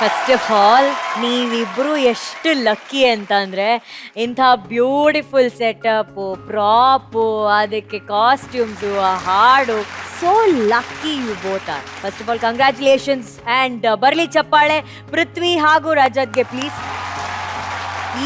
First of all ನೀವಿಬ್ರು ಎಷ್ಟು lucky ಅಂತಂದ್ರೆ ಇಂಥ ಬ್ಯೂಟಿಫುಲ್ ಸೆಟಪ್ ಪ್ರಾಪು ಅದಕ್ಕೆ ಕಾಸ್ಟ್ಯೂಮ್ಸು ಆ ಹಾಡು so lucky you both are. First of all congratulations and ಬರ್ಲಿ ಚಪ್ಪಾಳೆ ಪೃಥ್ವಿ ಹಾಗೂ ರಜತ್ಗೆ ಪ್ಲೀಸ್.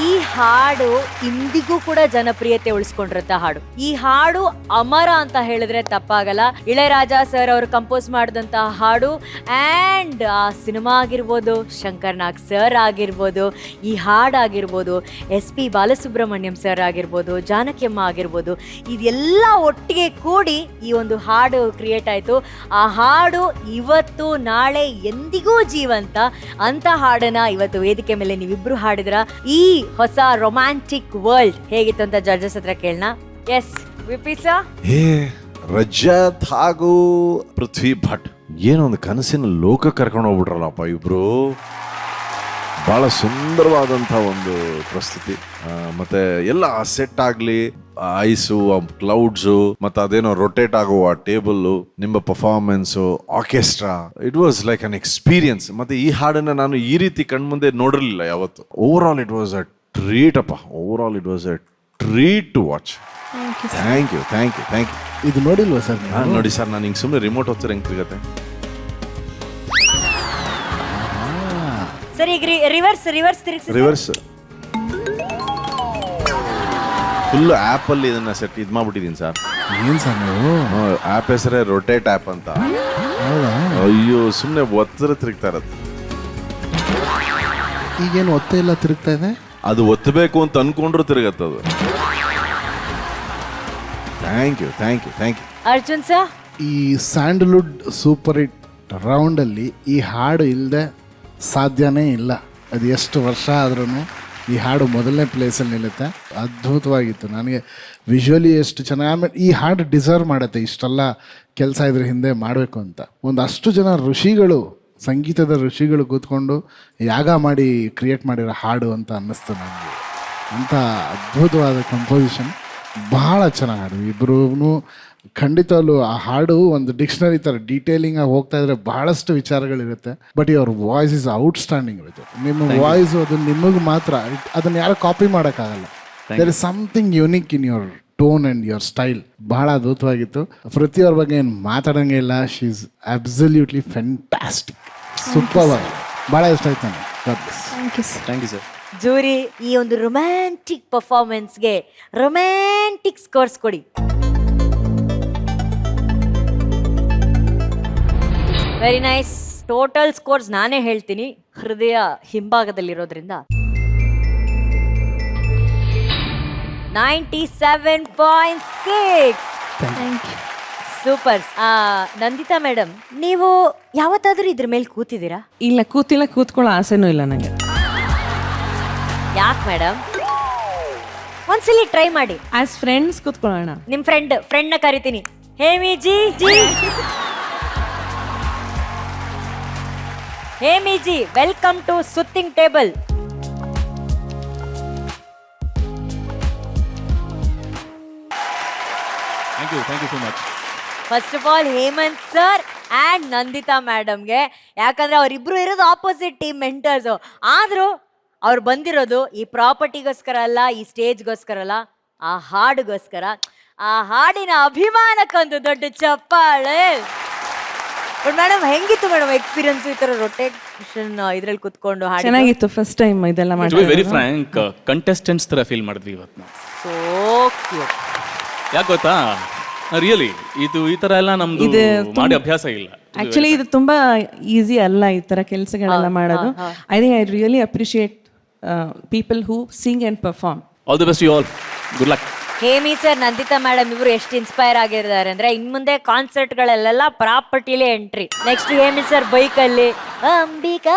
ಈ ಹಾಡು ಇಂದಿಗೂ ಕೂಡ ಜನಪ್ರಿಯತೆ ಉಳಿಸ್ಕೊಂಡಿರುತ್ತ ಹಾಡು. ಈ ಹಾಡು ಅಮರ ಅಂತ ಹೇಳಿದ್ರೆ ತಪ್ಪಾಗಲ್ಲ. ಇಳೆರಾಜ ಸರ್ ಅವರು ಕಂಪೋಸ್ ಮಾಡಿದಂತಹ ಹಾಡು ಆ್ಯಂಡ್ ಆ ಸಿನಿಮಾ ಆಗಿರ್ಬೋದು, ಶಂಕರ್ ನಾಗ್ ಸರ್ ಆಗಿರ್ಬೋದು, ಈ ಹಾಡಾಗಿರ್ಬೋದು, SP ಬಾಲಸುಬ್ರಹ್ಮಣ್ಯಂ ಸರ್ ಆಗಿರ್ಬೋದು, ಜಾನಕಿಯಮ್ಮ ಆಗಿರ್ಬೋದು, ಇದೆಲ್ಲ ಒಟ್ಟಿಗೆ ಕೂಡಿ ಈ ಒಂದು ಹಾಡು ಕ್ರಿಯೇಟ್ ಆಯಿತು. ಆ ಹಾಡು ಇವತ್ತು ನಾಳೆ ಎಂದಿಗೂ ಜೀವಂತ. ಅಂತ ಹಾಡನ್ನ ಇವತ್ತು ವೇದಿಕೆ ಮೇಲೆ ನೀವಿಬ್ರು ಹಾಡಿದ್ರ. ಈ ಹೊಸ ರೊಮ್ಯಾಂಟಿಕ್ ವರ್ಲ್ಡ್ ಹೇಗಿತ್ತು ಅಂತ ಜಡ್ಜಸ್ ಹತ್ರ ಕೇಳೋಣ. ಎಸ್ ವಿಪಿಸ. ಹೇ ರಜತ್ ಹಾಗೂ ಪೃಥ್ವಿ ಭಟ್ ಏನೊಂದು ಕನಸಿನ ಲೋಕ ಕರ್ಕೊಂಡು ಹೋಗ್ಬಿಟ್ರಲ್ಲಪ್ಪ ಇಬ್ರು. ಬಹಳ ಸುಂದರವಾದಂಥ ಒಂದು ಪ್ರಸ್ತುತಿ. ಮತ್ತೆ ಎಲ್ಲ ಸೆಟ್ ಆಗಲಿ, ಐಸು, ಕ್ಲೌಡ್ಸು, ಮತ್ತೆ ಅದೇನೋ ರೊಟೇಟ್ ಆಗುವ ಟೇಬಲ್ಲು, ನಿಮ್ಮ performance, orchestra, it was like an experience. ಮತ್ತೆ ಈ ಹಾಡನ್ನ ನಾನು ಈ ರೀತಿ ಕಣ್ಮುಂದೆ ನೋಡಿರಲಿಲ್ಲ ಯಾವತ್ತು. Overall it was a treat ಅಪ್ಪ. Overall it was a treat to watch. Thank you. ಇದು ನೋಡಿಲ್ವಾ ಸರ್? ನಾನು ನೋಡಿ ಸರ್, ನಾನು ಹಿಂಗೆ ಸುಮ್ಮನೆ ರಿಮೋಟ್ ಹೋಗ್ತಾರೆ ಹೆಂಗೆ ತಿರುಗತ್ತೆ. ಸರಿ ಈಗ ರಿವರ್ಸ್ ತಿರುಗಿಸಿ. ರಿವರ್ಸ್ ಫುಲ್ ಆ್ಯಪ್ ಅಲ್ಲಿ ಇದನ್ನ ಸೆಟ್ ಇದು ಮಾಡ್ಬಿಟ್ಟಿದ್ದೀನಿ ಸರ್. ಏನ್ ಸರ್ ನೀವು? ಆ್ಯಪ್ ಹೆಸರೇ ರೊಟೇಟ್ ಆ್ಯಪ್ ಅಂತ. ಹೌದಾ? ಅಯ್ಯೋ ಸುಮ್ಮನೆ ಒತ್ತರ ತಿರುಗ್ತಾ ಇರತ್ತೆ. ಈಗೇನು ಒತ್ತೆ ಇಲ್ಲ ತಿರುಗ್ತಾ ಇದೆ? ಅದು ಒತ್ತಬೇಕು ಅಂತ ಅನ್ಕೊಂಡ್ರು ತಿರುಗತ್ತದು. Thank you. ಅರ್ಜುನ್ ಸರ್, ಈ ಸ್ಯಾಂಡಲ್ವುಡ್ ಸೂಪರ್ ಹಿಟ್ ರೌಂಡಲ್ಲಿ ಈ ಹಾಡು ಇಲ್ಲದೆ ಸಾಧ್ಯನೇ ಇಲ್ಲ. ಅದು ಎಷ್ಟು ವರ್ಷ ಆದ್ರೂ ಈ ಹಾಡು ಮೊದಲನೇ ಪ್ಲೇಸಲ್ಲಿ ನಿಲ್ಲುತ್ತೆ. ಅದ್ಭುತವಾಗಿತ್ತು. ನನಗೆ ವಿಜುವಲಿ ಎಷ್ಟು ಚೆನ್ನಾಗಿ, ಆಮೇಲೆ ಈ ಹಾಡು ಡಿಸರ್ವ್ ಮಾಡುತ್ತೆ ಇಷ್ಟೆಲ್ಲ ಕೆಲಸ ಇದ್ರ ಹಿಂದೆ ಮಾಡಬೇಕು ಅಂತ. ಒಂದಷ್ಟು ಜನ ಋಷಿಗಳು, ಸಂಗೀತದ ಋಷಿಗಳು ಕೂತ್ಕೊಂಡು ಯಾಗ ಮಾಡಿ ಕ್ರಿಯೇಟ್ ಮಾಡಿರೋ ಹಾಡು ಅಂತ ಅನ್ನಿಸ್ತು ನನಗೆ. ಅಂಥ ಅದ್ಭುತವಾದ ಕಂಪೋಸಿಷನ್, ಬಹಳ ಚೆನ್ನಾಗಿ ಹಾಡು. ಇಬ್ಬರೂ ಖಂಡಿತವಲ್ಲೂ ಆ ಹಾಡು ಒಂದು ಡಿಕ್ಷನರಿ ಥರ ಡೀಟೇಲಿಂಗ್ ಆಗಿ ಹೋಗ್ತಾ ಇದ್ರೆ ಬಹಳಷ್ಟು ವಿಚಾರಗಳಿರುತ್ತೆ. But your voice is outstanding ಇರುತ್ತೆ. ನಿಮ್ಮ ವಾಯ್ಸು ಅದು ನಿಮಗೆ ಮಾತ್ರ, ಅದನ್ನು ಯಾರು ಕಾಪಿ ಮಾಡೋಕ್ಕಾಗಲ್ಲ. There is something unique in your tone and your style. ಬಹಳ ಅದ್ಭುತವಾಗಿತ್ತು. ಪೃಥ್ವಿ ಅವ್ರ ಬಗ್ಗೆ ಏನು ಮಾತಾಡೋಂಗೆ ಇಲ್ಲ. She is absolutely fantastic. Super ಆಗಿ ಭಾಳ ಇಷ್ಟ ಆಯ್ತು ನನಗೆ. Thank you sir. ಜೂರಿ, ಈ ಒಂದು ರೊಮ್ಯಾಂಟಿಕ್ ಪರ್ಫಾರ್ಮೆನ್ಸ್ಗೆ ರೊಮ್ಯಾಂಟಿಕ್ ಸ್ಕೋರ್ಸ್ ಕೊಡಿ. Very nice. ಟೋಟಲ್ ಸ್ಕೋರ್ಸ್ ನಾನೇ ಹೇಳ್ತೀನಿ, ಹೃದಯ ಹಿಂಭಾಗದಲ್ಲಿರೋದ್ರಿಂದ 97.6. ಸೂಪರ್. ನಂದಿತಾ ಮೇಡಮ್, ನೀವು ಯಾವತ್ತಾದ್ರೂ ಇದ್ರ ಮೇಲೆ ಕೂತಿದ್ದೀರಾ? ಇಲ್ಲ, ಕೂತ್ಕೊಳ್ಳೋ ಆಸೆನೂ ಇಲ್ಲ ನನಗೆ. ಯಾಕೆ ಮೇಡಮ್? ಒಂದ್ಸಲಿ ಟ್ರೈ ಮಾಡಿ. ಆಸ್ ಫ್ರೆಂಡ್ಸ್ ಕೂತ್ಕೊಳ್ಳೋಣ. ನಿಮ್ ಫ್ರೆಂಡ್ನ ಕರಿತೀನಿ. ಹೇಮಿ ಜಿ, ವೆಲ್ಕಮ್ ಟು ಸುತ್ತಿಂಗ್ table. Thank you so much. First of all Hemant sir and Nandita ಮೇಡಮ್ಗೆ, ಯಾಕಂದ್ರೆ ಅವರಿಬ್ರು ಇರೋದು ಆಪೋಸಿಟ್ ಟೀಮ್ ಮೆಂಟರ್ಸು. ಆದರೂ ಅವ್ರು ಬಂದಿರೋದು ಈ ಪ್ರಾಪರ್ಟಿಗೋಸ್ಕರ ಅಲ್ಲ, ಈ ಸ್ಟೇಜ್ಗೋಸ್ಕರ ಅಲ್ಲ, ಆ ಹಾಡಿಗೋಸ್ಕರ. ಆ ಹಾಡಿನ ಅಭಿಮಾನಕ್ಕೊಂದು ದೊಡ್ಡ ಚಪ್ಪಾಳೆ. ಬಟ್ ಮೇಡಮ್, ಹೆಂಗಿತ್ತು ಮೇಡಮ್ ಎಕ್ಸ್ಪೀರಿಯನ್ಸ್ ಈ ಥರ ರೊಟೇಷನ್ ಇದ್ರಲ್ಲಿ ಕುತ್ಕೊಂಡು ಹಾಡಿ? ಚೆನ್ನಾಗಿತ್ತು. ಫಸ್ಟ್ ಟೈಮ್ ಇದೆಲ್ಲ ಟು ಮಾಡಿ. ಬಿ ವೆರಿ ಫ್ರ್ಯಾಂಕ್, ಕಂಟೆಸ್ಟೆಂಟ್ಸ್ ಥರ ಫೀಲ್ ಮಾಡಿದ್ವಿ ಇವತ್ತು ನಾವು. So cute. ಯಾಕೆ ಗೊತ್ತಾ, ರಿಯಲಿ ಇದು ಈ ಥರ ಎಲ್ಲ ನಮ್ದು ಮಾಡಿ ಅಭ್ಯಾಸ ಇಲ್ಲ. ಆಕ್ಚುಲಿ ಇದು ತುಂಬಾ ಈಸಿ ಅಲ್ಲ ಈ ತರ ಕೆಲಸಗಳೆಲ್ಲ ಮಾಡೋದು. I think I really appreciate people who sing and perform. All the best you all. Good luck. Hemi sir, Nandita madam ಇವರು ಎಷ್ಟು ಇನ್ಸ್ಪೈರ್ ಆಗಿದ್ದಾರೆ ಅಂದ್ರೆ, ಇನ್ ಮುಂದೆ ಕಾನ್ಸರ್ಟ್ಗಳಲ್ಲೆಲ್ಲ ಪ್ರಾಪರ್ಟಿಲೇ ಎಂಟ್ರಿ. ನೆಕ್ಸ್ಟ್ ಹೇಮಿ ಸರ್ ಬೈಕಲ್ಲಿ ಅಂಬಿಕಾ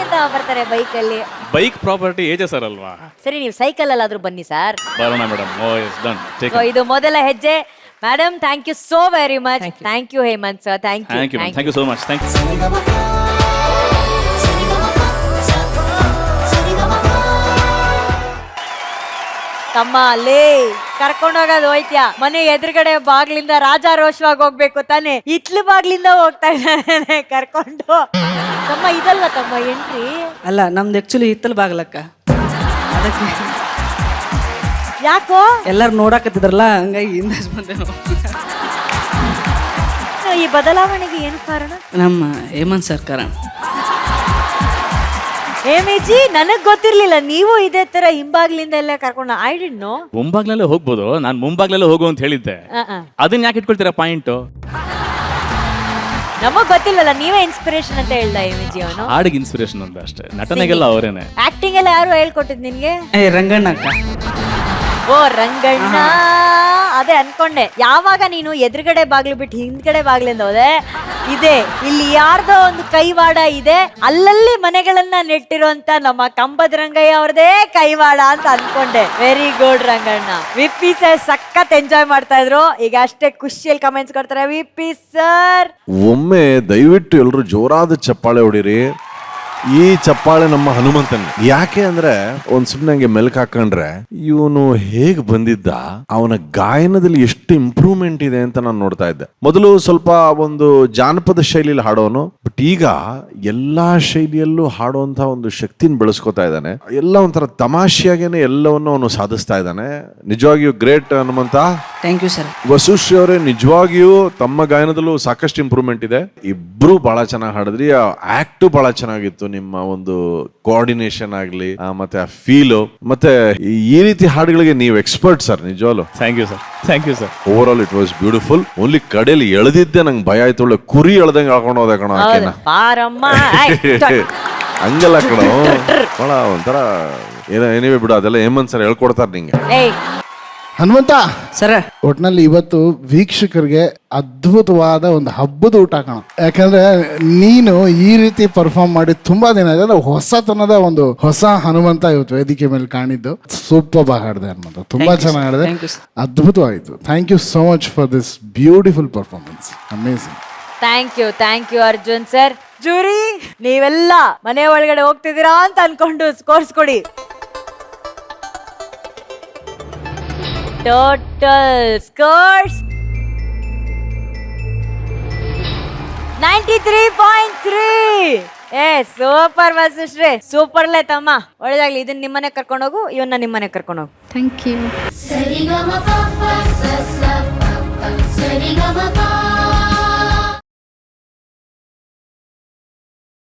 ಅಂತ ಬರ್ತಾರೆ. ಬೈಕಲ್ಲಿ ಬೈಕ್ ಪ್ರಾಪರ್ಟಿ ಏಜೆ ಸರ್ ಅಲ್ವಾ? ಸರಿ, ನೀವು ಸೈಕಲ್ ಅಲ್ಲಾದ್ರೂ ಬನ್ನಿ ಸರ್. ಬರೋಣ madam. Oh yes done. So ಇದು ಮೊದಲ ಹೆಜ್ಜೆ. Madam, thank you so very much. Thank you Hemanth sir. Thank you so much. Thank you. ತಮ್ಮ ಅಲ್ಲೇ ಕರ್ಕೊಂಡೋಗೋದು ಹೋಯ್ತ್ಯಾ ಮನೆ ಎದುರುಗಡೆ ಬಾಗ್ಲಿಂದ ರಾಜಾರೋಷವಾಗಿ ಹೋಗ್ಬೇಕು ತಾನೆ, ಇತ್ಲು ಬಾಗ್ಲಿಂದ ಹೋಗ್ತಾ ಇದ್ದಾನೆ ಕರ್ಕೊಂಡು. ತಮ್ಮ ಇದಲ್ವಾ ತಮ್ಮ ಎಂಟ್ರಿ? ಅಲ್ಲ ನಮ್ದು ಆಕ್ಚುಲಿ ಹಿತ್ತಲ್ ಬಾಗ್ಲಕ್ಕ, ಅದಕ್ಕೆ ಯಾಕೋ ಎಲ್ಲಾರು ನೋಡಾಕತ್ತಿದ್ರಲ್ಲ ಹಂಗಾಗಿ ಹಿಂದೆ ಬಂದೆ ನಾವು. ಈ ಬದಲಾವಣೆಗೆ ಏನು ಕಾರಣ? ನಮ್ಮ ಹೇಮಂತ್ ಸರ್ಕಾರ. ಹೇಮೇಜಿ ನನಗ್ ಗೊತ್ತಿರ್ಲಿಲ್ಲ ನೀವು ಇದೇ ತರ ಹಿಂಬಾಗ್ಲಿಂದ ಎಲ್ಲ ಕರ್ಕೊಂಡು. I did no. ಮುಂಬಾಗ್ಲಲ್ಲೇ ಹೋಗ್ಬೋದು, ನಾನು ಮುಂಬಾಗ್ಲಲ್ಲೇ ಹೋಗು ಅಂತ ಹೇಳಿದ್ದೆ. ಅದನ್ನ ಯಾಕೆ ಇಟ್ಕೊಳ್ತೀರಾ ಪಾಯಿಂಟ್? ನಮಗ್ ಗೊತ್ತಿಲ್ಲಲ್ಲ, ನೀವೇ ಇನ್ಸ್ಪಿರೇಷನ್ ಅಂತ ಹೇಳ್ದ ಹೇಮೇಜಿ ಅವನು. ಹಾಡಿಗೆ ಇನ್ಸ್ಪಿರೇಷನ್ ಅಂತ ಅಷ್ಟೇ, ನಟನೆಗೆಲ್ಲ ಅವರೇನೆ. ಆಕ್ಟಿಂಗ್ ಎಲ್ಲ ಯಾರು ಹೇಳ್ಕೊಟ್ಟಿದ್ ನಿನ್ಗೆ? ರಂಗಣ್ಣ ಅಕ್ಕ. ಓ ರಂಗಣ್ಣ, ಅದೇ ಅನ್ಕೊಂಡೆ. ಯಾವಾಗ ನೀನು ಎದುರುಗಡೆ ಬಾಗ್ಲು ಬಿಟ್ಟು ಹಿಂದ್ಗಡೆ ಬಾಗ್ಲಿಂದ ಹೋದೆ, ಇದೆ ಇಲ್ಲಿ ಯಾರ್ದೋ ಒಂದು ಕೈವಾಡ ಇದೆ, ಅಲ್ಲಲ್ಲಿ ಮನೆಗಳನ್ನ ನೆಟ್ಟಿರುವಂತ ನಮ್ಮ ಕಂಬದ ರಂಗಯ್ಯ ಅವ್ರದೇ ಕೈವಾಡ ಅಂತ ಅನ್ಕೊಂಡೆ. Very good Ranganna. VP sir ಸಖತ್ ಎಂಜಾಯ್ ಮಾಡ್ತಾ ಇದ್ರು. ಈಗ ಅಷ್ಟೇ ಖುಷಿಯಲ್ಲಿ ಕಮೆಂಟ್ಸ್ ಕೊಡ್ತಾರೆ. ವಿಪಿ ಸರ್ ಒಮ್ಮೆ ದಯವಿಟ್ಟು ಎಲ್ಲರೂ ಜೋರಾದ ಚಪ್ಪಾಳೆ ಹೊಡಿರಿ. ಈ ಚಪ್ಪಾಳೆ ನಮ್ಮ ಹನುಮಂತನ್. ಯಾಕೆ ಅಂದ್ರೆ ಒಂದ್ ಸುಮ್ನೆ ಹಂಗೆ ಮೆಲ್ಕ್ ಹಾಕೊಂಡ್ರೆ ಇವನು ಹೇಗ್ ಬಂದಿದ್ದ, ಅವನ ಗಾಯನದಲ್ಲಿ ಎಷ್ಟು ಇಂಪ್ರೂವ್ಮೆಂಟ್ ಇದೆ ಅಂತ ನಾನು ನೋಡ್ತಾ ಇದ್ದೆ. ಮೊದಲು ಸ್ವಲ್ಪ ಒಂದು ಜಾನಪದ ಶೈಲಿಯಲ್ಲಿ ಹಾಡೋನು, ಬಟ್ ಈಗ ಎಲ್ಲಾ ಶೈಲಿಯಲ್ಲೂ ಹಾಡುವಂತ ಒಂದು ಶಕ್ತಿನ ಬೆಳೆಸ್ಕೊತಾ ಇದ್ದಾನೆ. ಎಲ್ಲ ಒಂಥರ ತಮಾಷೆಯಾಗೇನೆ ಎಲ್ಲವನ್ನು ಅವನು ಸಾಧಿಸ್ತಾ ಇದ್ದಾನೆ. ನಿಜವಾಗಿಯೂ great Hanumantha. Thank you sir. Vasushri ಅವರೇ ನಿಜವಾಗಿಯೂ ತಮ್ಮ ಗಾಯನದಲ್ಲೂ ಸಾಕಷ್ಟು ಇಂಪ್ರೂವ್ಮೆಂಟ್ ಇದೆ. ಇಬ್ರು ಬಹಳ ಚೆನ್ನಾಗಿ ಹಾಡಿದ್ರಿ. ಆಕ್ಟ್ ಬಹಳ ಚೆನ್ನಾಗಿತ್ತು. ನಿಮ್ಮ ಒಂದು ಕೋಆರ್ಡಿನೇಷನ್ ಆಗ್ಲಿ, ಮತ್ತೆ ಆ ಫೀಲು, ಮತ್ತೆ ಈ ರೀತಿ ಹಾಡುಗಳಿಗೆ ನೀವು ಎಕ್ಸ್ಪರ್ಟ್ ಸರ್, ನಿಜವಾಗ್ಲು. Thank you sir, thank you sir. Overall it was beautiful. Only ಕಡೆಯಲ್ಲಿ ಎಳೆದಿದ್ದೆ ನಂಗೆ ಭಯ ಆಯ್ತು. ಒಳ್ಳೆ ಕುರಿ ಎಳ್ದಂಗೆ ಹಾಕೊಂಡು ಹೋದೆ ಕಣ ಆಕೆನ. ಬಾರಮ್ಮ ಹಂಗಲ್ಲ ಕಣ, ಬಹಳ ಒಂಥರ ಏನಿವೆ ಬಿಡು, ಅದೆಲ್ಲ ಹೇಮಂತ್ ಸರ್ ಹೇಳ್ಕೊಡ್ತಾರೆ ನಿಂಗೆ. ಹನುಮಂತ ಸರ ಒಟ್ನಲ್ಲಿ ಇವತ್ತು ವೀಕ್ಷಕರಿಗೆ ಅದ್ಭುತವಾದ ಒಂದು ಹಬ್ಬದ ಊಟ ಕಾಣ. ಯಾಕಂದ್ರೆ ನೀನು ಈ ರೀತಿ ಪರ್ಫಾರ್ಮ್ ಮಾಡಿ ತುಂಬಾ ದಿನ ಆಗಿದೆ. ಹೊಸತನದ ಒಂದು ಹೊಸ ಹನುಮಂತ ಇವತ್ತು ವೇದಿಕೆ ಮೇಲೆ ಕಾಣಿದ್ದು. ಸೂಪರ್ ಆಗಿ ಹಾಡಿದೆ ಹನುಮಂತ, ತುಂಬಾ ಚೆನ್ನಾಗಿ ಹಾಡಿದೆ, Thank you, sir. ಅದ್ಭುತವಾಗಿತ್ತು. Thank you so much for this beautiful performance. Amazing. Thank you Arjun sir. Jury ನೀವೆಲ್ಲ ಮನೆ ಒಳಗಡೆ ಹೋಗ್ತಿದ್ದೀರಾ ಅಂತ ಅನ್ಕೊಂಡು ಸ್ಕೋರ್ಸ್ ಕೊಡಿ. Total scores 93.3. ಸೂಪರ್ ವಸುಶ್ರೀ, ಸೂಪರ್ಲೇ ತಮ್ಮ, ಒಳ್ಳೆದಾಗ್ಲಿ. ಇದನ್ನ ನಿಮ್ಮನೆ ಕರ್ಕೊಂಡೋಗು, ಇವನ್ನ ನಿಮ್ಮನೆ ಕರ್ಕೊಂಡೋಗು. Thank you. ಸರಿಗಮ ಪಪ್ಪ ಸಸ ಪಪ್ಪ ಸರಿಗಮ ಪಾ